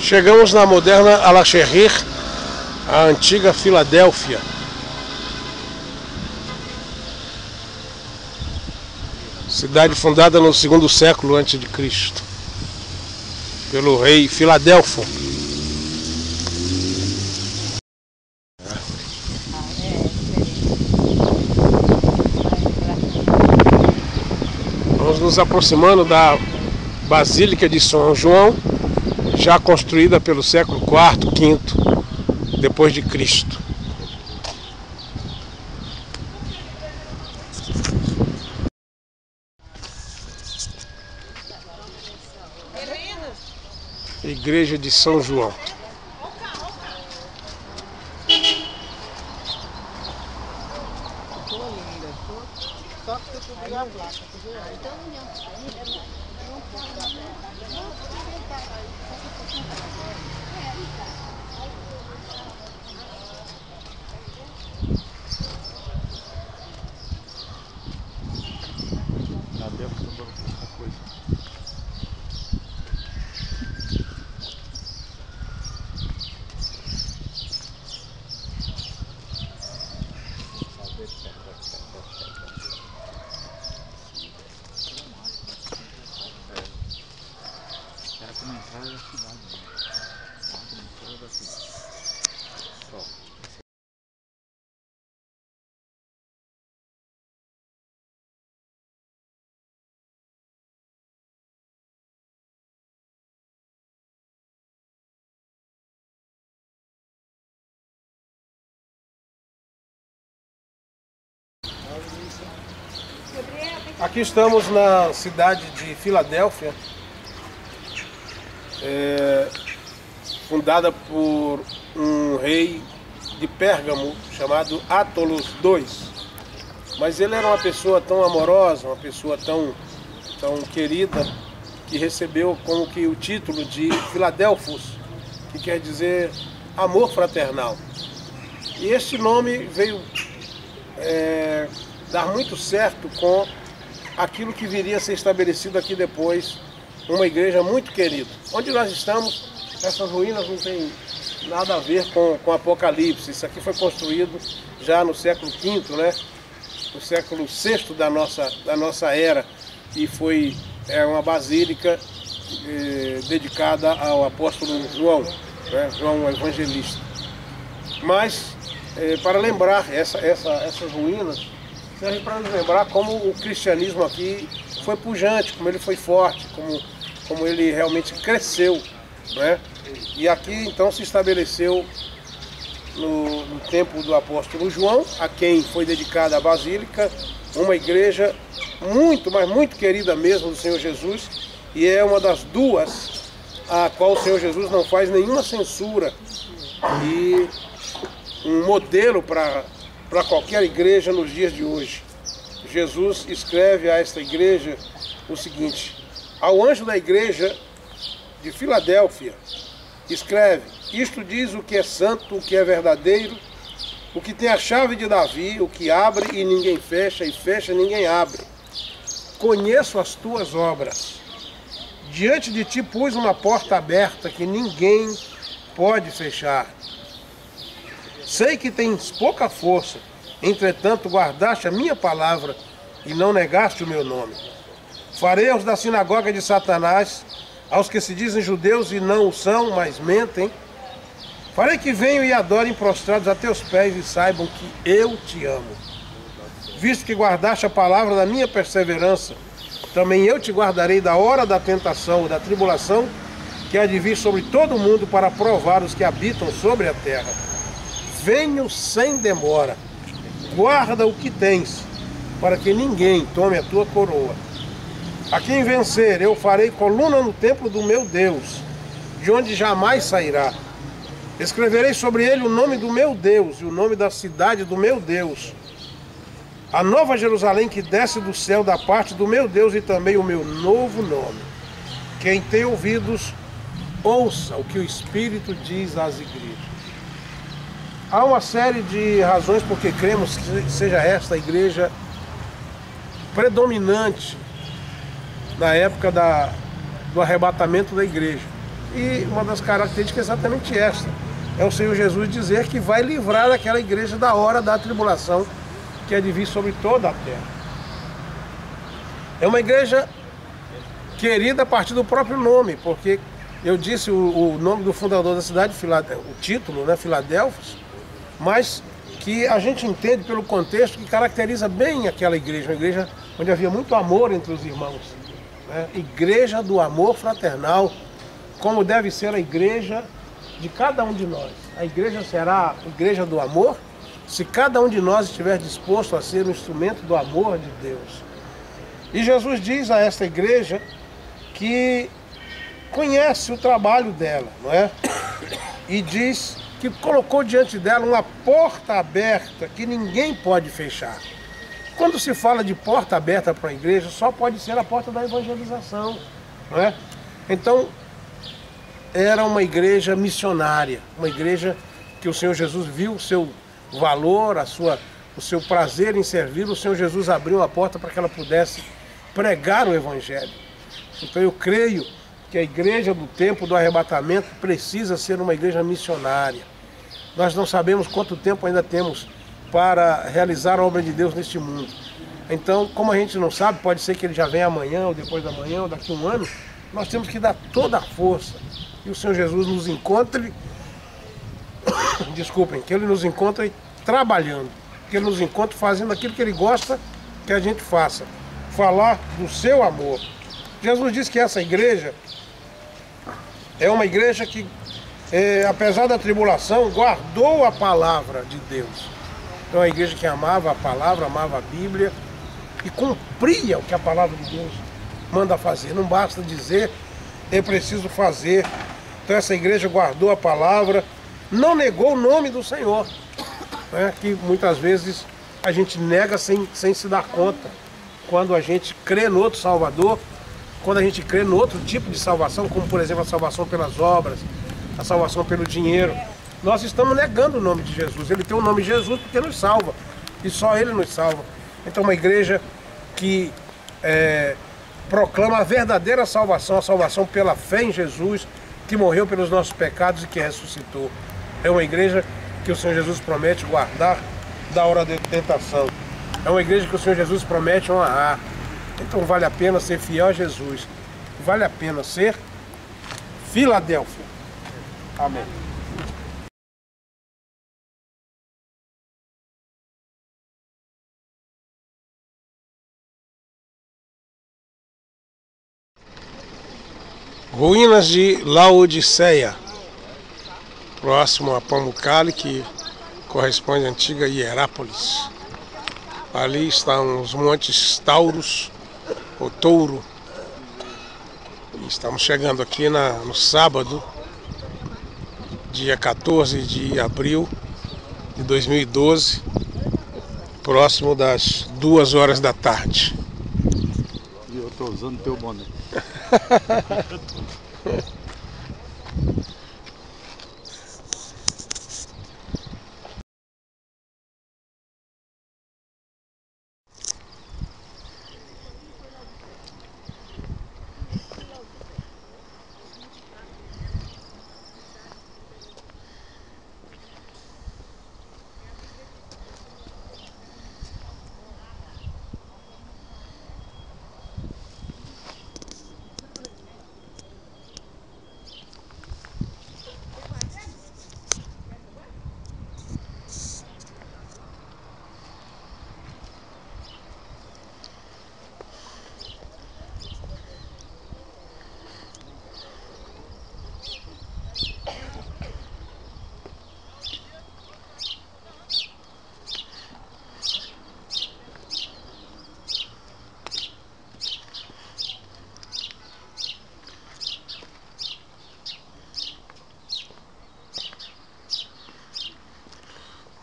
Chegamos na moderna Alaxerrir, a antiga Filadélfia. Cidade fundada no segundo século a.C. pelo rei Filadelfo. Vamos nos aproximando da Basílica de São João, já construída pelo século IV, V depois de Cristo. Igreja de São João. Aqui estamos na cidade de Filadélfia, fundada por um rei de Pérgamo chamado Átolos II. Mas ele era uma pessoa tão amorosa, uma pessoa tão querida, que recebeu como que o título de Filadelfos, que quer dizer amor fraternal. E este nome veio dar muito certo com aquilo que viria a ser estabelecido aqui depois, uma igreja muito querida. Onde nós estamos, essas ruínas não tem nada a ver com Apocalipse. Isso aqui foi construído já no século V, né? No século VI da nossa era, e foi uma basílica dedicada ao apóstolo João, né? João Evangelista. Mas, para lembrar essas ruínas, serve para nos lembrar como o cristianismo aqui foi pujante, como ele foi forte, como ele realmente cresceu, né? E aqui então se estabeleceu no tempo do apóstolo João, a quem foi dedicada a basílica, uma igreja muito, mas muito querida mesmo do Senhor Jesus, e é uma das duas a qual o Senhor Jesus não faz nenhuma censura, e um modelo para qualquer igreja nos dias de hoje. Jesus escreve a esta igreja o seguinte: ao anjo da igreja de Filadélfia escreve: isto diz o que é santo, o que é verdadeiro, o que tem a chave de Davi, o que abre e ninguém fecha, e fecha e ninguém abre. Conheço as tuas obras. Diante de ti pus uma porta aberta que ninguém pode fechar. Sei que tens pouca força, entretanto guardaste a minha palavra e não negaste o meu nome. Farei aos da sinagoga de Satanás, aos que se dizem judeus e não o são, mas mentem, farei que venham e adorem prostrados a teus pés e saibam que eu te amo. Visto que guardaste a palavra da minha perseverança, também eu te guardarei da hora da tentação, da tribulação, que há de vir sobre todo o mundo para provar os que habitam sobre a terra. Venho sem demora, guarda o que tens, para que ninguém tome a tua coroa. A quem vencer, eu farei coluna no templo do meu Deus, de onde jamais sairá. Escreverei sobre ele o nome do meu Deus e o nome da cidade do meu Deus, a nova Jerusalém que desce do céu da parte do meu Deus, e também o meu novo nome. Quem tem ouvidos, ouça o que o Espírito diz às igrejas. Há uma série de razões porque cremos que seja esta a igreja predominante na época do arrebatamento da igreja. E uma das características é exatamente esta. É o Senhor Jesus dizer que vai livrar aquela igreja da hora da tribulação que é de vir sobre toda a terra. É uma igreja querida a partir do próprio nome, porque eu disse o nome do fundador da cidade, o título, né, Filadélfia, mas que a gente entende pelo contexto que caracteriza bem aquela igreja, uma igreja onde havia muito amor entre os irmãos, né? Igreja do amor fraternal, como deve ser a igreja de cada um de nós. A igreja será a igreja do amor se cada um de nós estiver disposto a ser um instrumento do amor de Deus. E Jesus diz a esta igreja que conhece o trabalho dela, não é? E diz que colocou diante dela uma porta aberta que ninguém pode fechar. Quando se fala de porta aberta para a igreja, só pode ser a porta da evangelização, não é? Então, era uma igreja missionária, uma igreja que o Senhor Jesus viu o seu valor, o seu prazer em servir. O Senhor Jesus abriu a porta para que ela pudesse pregar o evangelho. Então eu creio que a igreja do tempo do arrebatamento precisa ser uma igreja missionária. Nós não sabemos quanto tempo ainda temos para realizar a obra de Deus neste mundo. Então, como a gente não sabe, pode ser que ele já venha amanhã, ou depois da manhã, ou daqui a um ano, nós temos que dar toda a força. E o Senhor Jesus nos encontre, desculpem, que Ele nos encontre trabalhando, que Ele nos encontre fazendo aquilo que Ele gosta que a gente faça, falar do seu amor. Jesus disse que essa igreja é uma igreja que, apesar da tribulação, guardou a palavra de Deus. Então, é uma igreja que amava a palavra, amava a Bíblia e cumpria o que a palavra de Deus manda fazer. Não basta dizer, é preciso fazer. Então, essa igreja guardou a palavra, não negou o nome do Senhor, né? Que muitas vezes a gente nega sem se dar conta. Quando a gente crê no outro Salvador, quando a gente crê no outro tipo de salvação, como por exemplo a salvação pelas obras, a salvação pelo dinheiro, nós estamos negando o nome de Jesus. Ele tem o nome de Jesus porque nos salva, e só Ele nos salva. Então, uma igreja que proclama a verdadeira salvação, a salvação pela fé em Jesus, que morreu pelos nossos pecados e que ressuscitou. É uma igreja que o Senhor Jesus promete guardar da hora da tentação. É uma igreja que o Senhor Jesus promete honrar. Então vale a pena ser fiel a Jesus. Vale a pena ser Filadélfia. Amém. Ruínas de Laodiceia, próximo a Pamukkale, que corresponde à antiga Hierápolis. Ali estão os montes Taurus, ou Touro. E estamos chegando aqui no sábado, dia 14 de abril de 2012, próximo das 2 horas da tarde. E eu estou usando teu boné.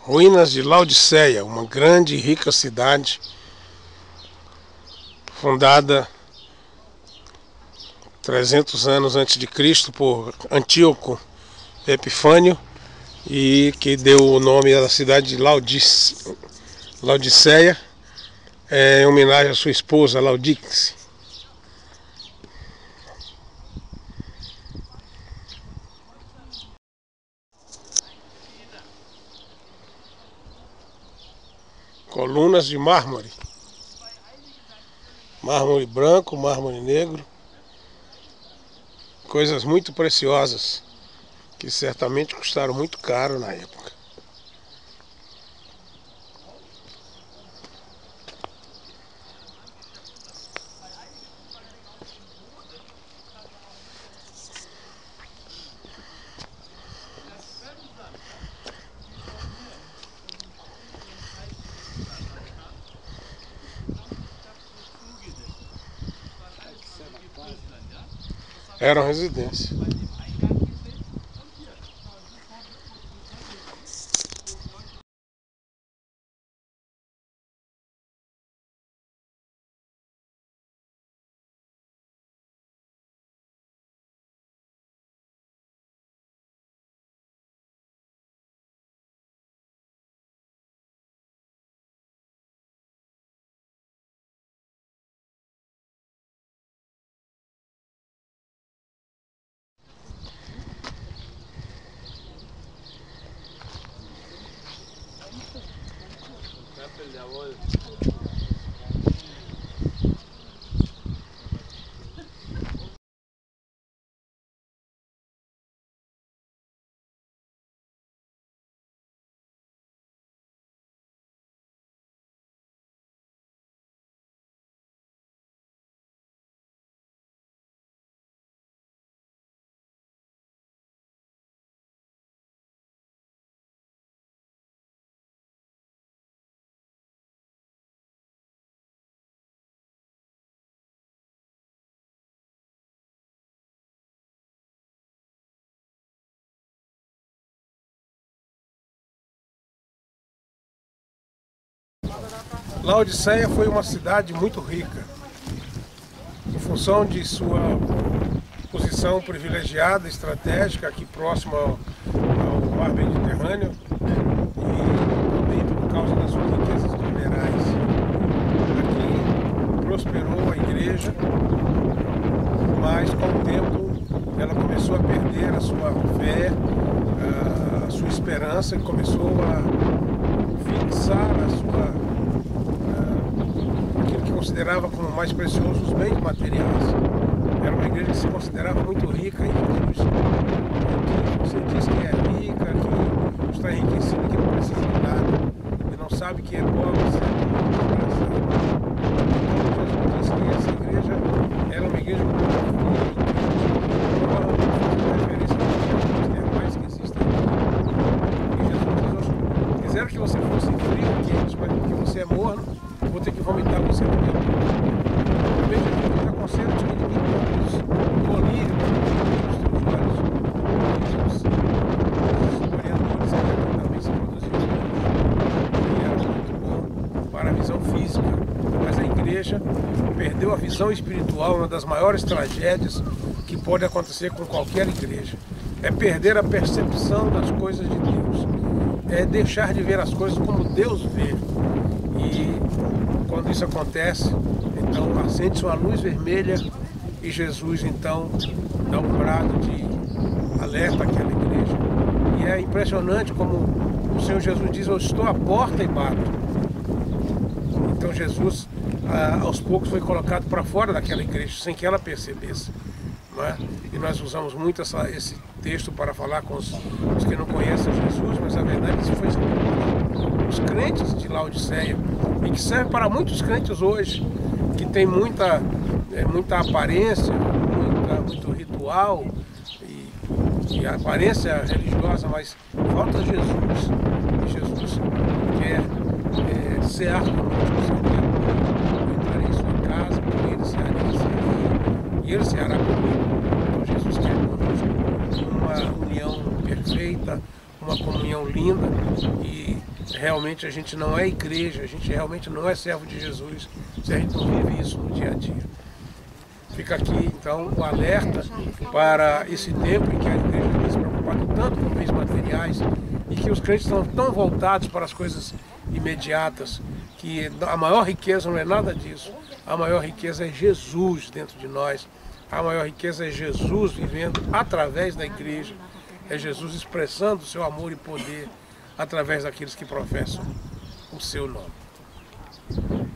Ruínas de Laodiceia, uma grande e rica cidade fundada 300 anos antes de Cristo por Antíoco Epifânio, e que deu o nome à cidade de Laodiceia, em homenagem à sua esposa Laodice. Colunas de mármore. Mármore branco, mármore negro. Coisas muito preciosas, que certamente custaram muito caro na época. Eram residências. Laodiceia foi uma cidade muito rica, em função de sua posição privilegiada, estratégica, aqui próximo ao mar Mediterrâneo, e também por causa das suas riquezas minerais. Aqui prosperou a igreja, mas com o tempo ela começou a perder a sua fé, a sua esperança, e começou a fixar aquilo que considerava como mais precioso, os bens materiais. Era uma igreja que se considerava muito rica, e Jesus, você diz que é rica, que está enriquecido, que não precisa de nada, e não sabe que é pobre, você é desgraçado. Então Jesus disse que essa igreja era uma igreja com uma referência a mais que existem aqui. E Jesus diz: quiser que você fosse frio ou quente, mas porque você é morno, vou ter que vomitar você também. Também Jesus aconselha de os colírios, os orientadores que também se produziam, e era muito bom para a visão física. Mas a igreja perdeu a visão espiritual, uma das maiores tragédias que pode acontecer com qualquer igreja. É perder a percepção das coisas de Deus. É deixar de ver as coisas como Deus vê. E quando isso acontece, então acende-se uma luz vermelha e Jesus então dá um brado de alerta àquela igreja. E é impressionante como o Senhor Jesus diz: eu estou à porta e bato. Então Jesus aos poucos foi colocado para fora daquela igreja sem que ela percebesse, não é? E nós usamos muito esse texto para falar com os que não conhecem Jesus, mas a verdade isso foi escrito para os crentes de Laodiceia, e que serve para muitos crentes hoje, que tem muita aparência, muito ritual e aparência religiosa, mas falta Jesus. E Jesus quer cear conosco. Eu entrarei em sua casa, com ele cearei, e ele ceará comigo. Então Jesus quer conosco uma união perfeita, uma comunhão linda, e realmente a gente não é igreja, a gente realmente não é servo de Jesus se a gente não vive isso no dia a dia. Fica aqui então o alerta para esse tempo em que a igreja tem se preocupado tanto com bens materiais e que os crentes estão tão voltados para as coisas imediatas, que a maior riqueza não é nada disso. A maior riqueza é Jesus dentro de nós, a maior riqueza é Jesus vivendo através da igreja, é Jesus expressando o seu amor e poder através daqueles que professam o seu nome. Deus.